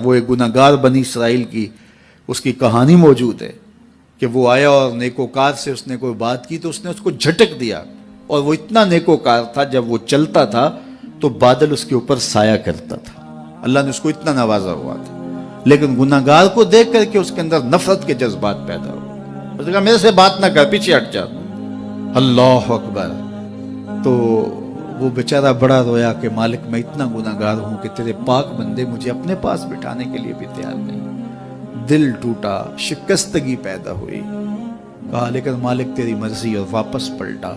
وہ ایک گناہگار بنی اسرائیل کی اس کی کہانی موجود ہے کہ وہ آیا اور نیکوکار سے اس نے کوئی بات کی تو اس نے اس کو جھٹک دیا، اور وہ اتنا نیکوکار تھا جب وہ چلتا تھا تو بادل اس کے اوپر سایہ کرتا تھا، اللہ نے اس کو اتنا نوازا ہوا تھا، لیکن گناہگار کو دیکھ کر کے اس کے اندر نفرت کے جذبات پیدا ہوئے، اس نے کہا میرے سے بات نہ کر، پیچھے ہٹ جا، اللہ اکبر۔ تو وہ بیچارہ بڑا رویا کہ مالک میں اتنا گناہگار ہوں کہ تیرے پاک بندے مجھے اپنے پاس بٹھانے کے لیے بھی تیار نہیں، دل ٹوٹا، شکستگی پیدا ہوئی، کہا لیکن مالک تیری مرضی، اور واپس پلٹا۔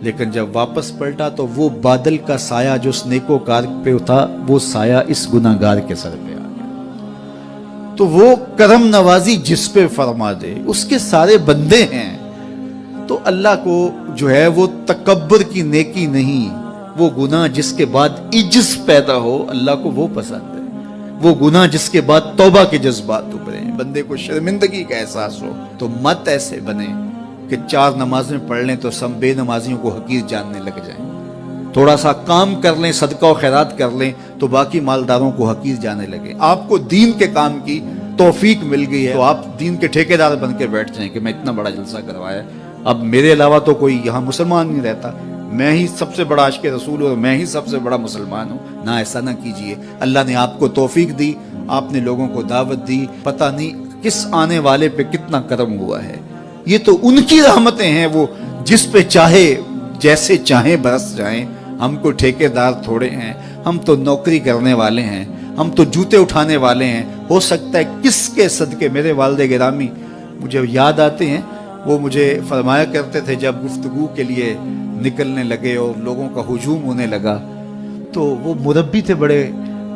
لیکن جب واپس پلٹا تو وہ بادل کا سایہ جو اس نیکوکار پہ تھا وہ سایہ اس گناہگار کے سر پہ آ گیا۔ تو وہ کرم نوازی جس پہ فرما دے، اس کے سارے بندے ہیں، تو اللہ کو جو ہے وہ تکبر کی نیکی نہیں، وہ گناہ جس کے بعد عجز پیدا ہو اللہ کو وہ پسند ہے، وہ گناہ جس کے بعد توبہ کے جذبات ابھریں، بندے کو شرمندگی کا احساس ہو۔ تو مت ایسے بنے کہ 4 نمازیں پڑھ لیں تو سب بے نمازیوں کو حقیر جاننے لگ جائیں، تھوڑا سا کام کر لیں، صدقہ و خیرات کر لیں تو باقی مالداروں کو حقیر جانے لگے۔ آپ کو دین کے کام کی توفیق مل گئی ہے تو آپ دین کے ٹھیکیدار بن کے بیٹھ جائیں کہ میں اتنا بڑا جلسہ کروایا، اب میرے علاوہ تو کوئی یہاں مسلمان نہیں رہتا، میں ہی سب سے بڑا عاشق رسول ہوں اور میں ہی سب سے بڑا مسلمان ہوں۔ نہ، ایسا نہ کیجئے، اللہ نے آپ کو توفیق دی، آپ نے لوگوں کو دعوت دی، پتہ نہیں کس آنے والے پہ کتنا کرم ہوا ہے، یہ تو ان کی رحمتیں ہیں، وہ جس پہ چاہے جیسے چاہیں برس جائیں۔ ہم کو ٹھیکیدار تھوڑے ہیں، ہم تو نوکری کرنے والے ہیں، ہم تو جوتے اٹھانے والے ہیں۔ ہو سکتا ہے کس کے صدقے، میرے والد گرامی مجھے یاد آتے ہیں، وہ مجھے فرمایا کرتے تھے جب گفتگو کے لیے نکلنے لگے اور لوگوں کا ہجوم ہونے لگا تو وہ مربی تھے بڑے،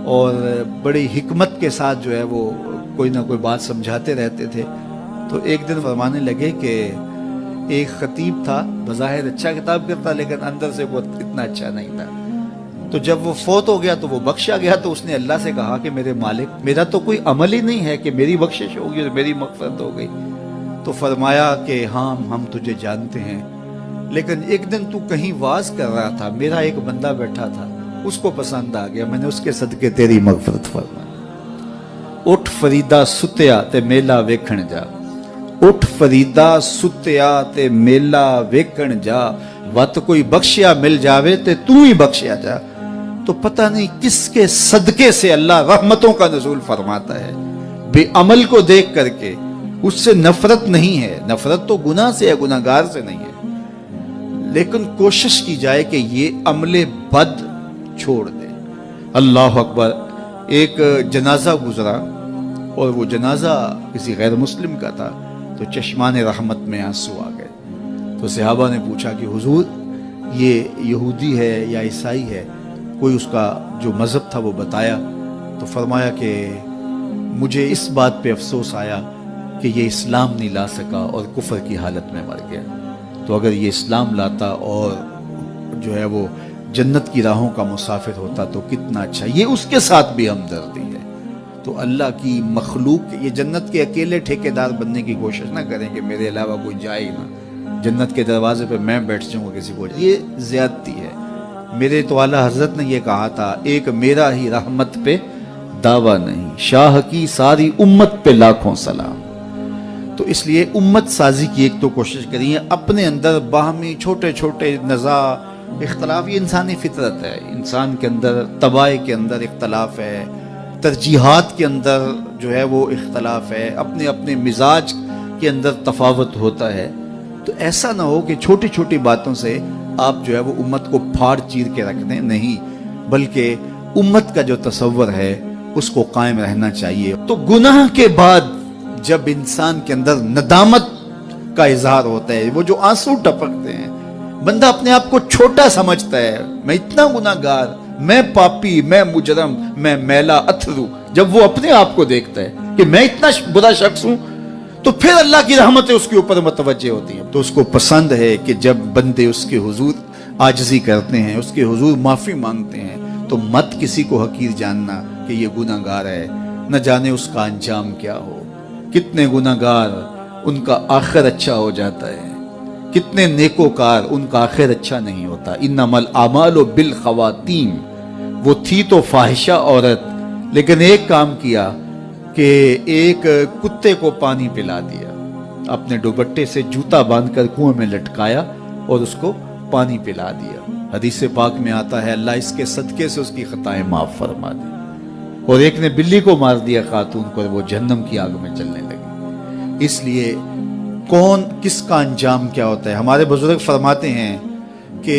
اور بڑی حکمت کے ساتھ جو ہے وہ کوئی نہ کوئی بات سمجھاتے رہتے تھے۔ تو ایک دن فرمانے لگے کہ ایک خطیب تھا، بظاہر اچھا خطاب کرتا لیکن اندر سے وہ اتنا اچھا نہیں تھا، تو جب وہ فوت ہو گیا تو وہ بخشا گیا تو اس نے اللہ سے کہا کہ میرے مالک میرا تو کوئی عمل ہی نہیں ہے کہ میری بخشش ہوگی اور میری مغفرت ہو گئی۔ تو فرمایا کہ ہاں ہم تجھے جانتے ہیں، لیکن ایک دن تو کہیں واز کر رہا تھا، میرا ایک بندہ بیٹھا تھا، اس کو پسند آ گیا، میں نے اس کے صدقے تیری مغفرت فرمائی۔ اٹھ فریدا ستیا تے میلا ویکھن جا، اٹھ فریدا ستیا تے میلا ویکھن جا، وت کوئی بخشیا مل جاوے تے تو ہی بخشیا جا۔ تو پتہ نہیں کس کے صدقے سے اللہ رحمتوں کا نزول فرماتا ہے، بے عمل کو دیکھ کر کے اس سے نفرت نہیں ہے، نفرت تو گناہ سے ہے، گناہگار سے نہیں ہے، لیکن کوشش کی جائے کہ یہ عمل بد چھوڑ دے۔ اللہ اکبر۔ ایک جنازہ گزرا اور وہ جنازہ کسی غیر مسلم کا تھا تو چشمان رحمت میں آنسو آ گئے، تو صحابہ نے پوچھا کہ حضور یہ یہودی ہے یا عیسائی ہے، کوئی اس کا جو مذہب تھا وہ بتایا، تو فرمایا کہ مجھے اس بات پہ افسوس آیا کہ یہ اسلام نہیں لا سکا اور کفر کی حالت میں مر گیا، تو اگر یہ اسلام لاتا اور جو ہے وہ جنت کی راہوں کا مسافر ہوتا تو کتنا اچھا۔ یہ اس کے ساتھ بھی ہمدردی ہے۔ تو اللہ کی مخلوق، یہ جنت کے اکیلے ٹھیکیدار بننے کی کوشش نہ کریں کہ میرے علاوہ کوئی جائے نہ، جنت کے دروازے پہ میں بیٹھ جاؤں گا کسی کو، یہ زیادتی ہے۔ میرے تو اعلیٰ حضرت نے یہ کہا تھا، ایک میرا ہی رحمت پہ دعویٰ نہیں، شاہ کی ساری امت پہ لاکھوں سلام۔ تو اس لیے امت سازی کی ایک تو کوشش کریے، اپنے اندر باہمی چھوٹے چھوٹے نزاع اختلاف، یہ انسانی فطرت ہے، انسان کے اندر طباع کے اندر اختلاف ہے، ترجیحات کے اندر جو ہے وہ اختلاف ہے، اپنے اپنے مزاج کے اندر تفاوت ہوتا ہے۔ تو ایسا نہ ہو کہ چھوٹی چھوٹی باتوں سے آپ جو ہے وہ امت کو پھاڑ چیر کے رکھ دیں، نہیں، بلکہ امت کا جو تصور ہے اس کو قائم رہنا چاہیے۔ تو گناہ کے بعد جب انسان کے اندر ندامت کا اظہار ہوتا ہے، وہ جو آنسو ٹپکتے ہیں، بندہ اپنے آپ کو چھوٹا سمجھتا ہے، میں اتنا گناہگار، میں پاپی، میں مجرم، میں میلا اتھرو، جب وہ اپنے آپ کو دیکھتا ہے کہ میں اتنا برا شخص ہوں تو پھر اللہ کی رحمتیں اس کے اوپر متوجہ ہوتی ہیں۔ تو اس کو پسند ہے کہ جب بندے اس کے حضور عاجزی کرتے ہیں، اس کے حضور معافی مانگتے ہیں، تو مت کسی کو حقیر جاننا کہ یہ گناہگار ہے، نہ جانے اس کا انجام کیا ہو۔ کتنے گناہگار ان کا آخر اچھا ہو جاتا ہے، کتنے نیکوکار ان کا آخر اچھا نہیں ہوتا۔ انما الاعمال بالخواتیم، وہ تھی تو فاحشہ عورت لیکن ایک کام کیا کہ ایک کتے کو پانی پلا دیا، اپنے دوپٹے سے جوتا باندھ کر کنویں میں لٹکایا اور اس کو پانی پلا دیا۔ حدیث پاک میں آتا ہے اللہ اس کے صدقے سے اس کی خطائیں معاف فرما دی۔ اور ایک نے بلی کو مار دیا خاتون کو، اور وہ جہنم کی آگ میں جلنے لگی۔ اس لیے کون کس کا انجام کیا ہوتا ہے؟ ہمارے بزرگ فرماتے ہیں کہ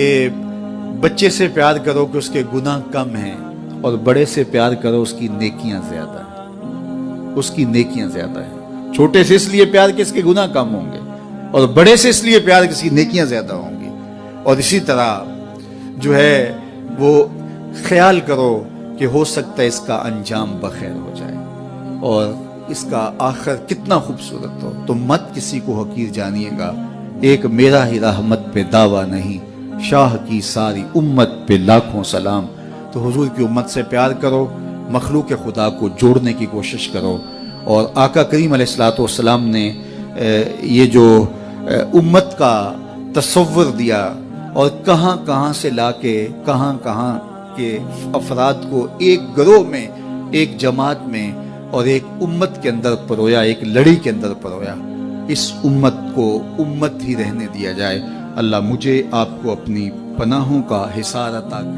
بچے سے پیار کرو کہ اس کے گناہ کم ہیں، اور بڑے سے پیار کرو اس کی نیکیاں زیادہ ہیں، اس کی نیکیاں زیادہ ہیں۔ چھوٹے سے اس لیے پیار کہ اس کے گناہ کم ہوں گے، اور بڑے سے اس لیے پیار کہ اس کی نیکیاں زیادہ ہوں گی۔ اور اسی طرح جو ہے وہ خیال کرو کہ ہو سکتا ہے اس کا انجام بخیر ہو جائے اور اس کا آخر کتنا خوبصورت ہو، تو مت کسی کو حقیر جانیے گا۔ ایک میرا ہی رحمت پہ دعویٰ نہیں، شاہ کی ساری امت پہ لاکھوں سلام۔ تو حضور کی امت سے پیار کرو، مخلوق خدا کو جوڑنے کی کوشش کرو، اور آقا کریم علیہ الصلوۃ والسلام نے یہ جو امت کا تصور دیا اور کہاں کہاں سے لا کے کہاں کہاں کے افراد کو ایک گروہ میں، ایک جماعت میں اور ایک امت کے اندر پرویا، ایک لڑی کے اندر پرویا، اس امت کو امت ہی رہنے دیا جائے۔ اللہ مجھے آپ کو اپنی پناہوں کا حصار عطا کرے۔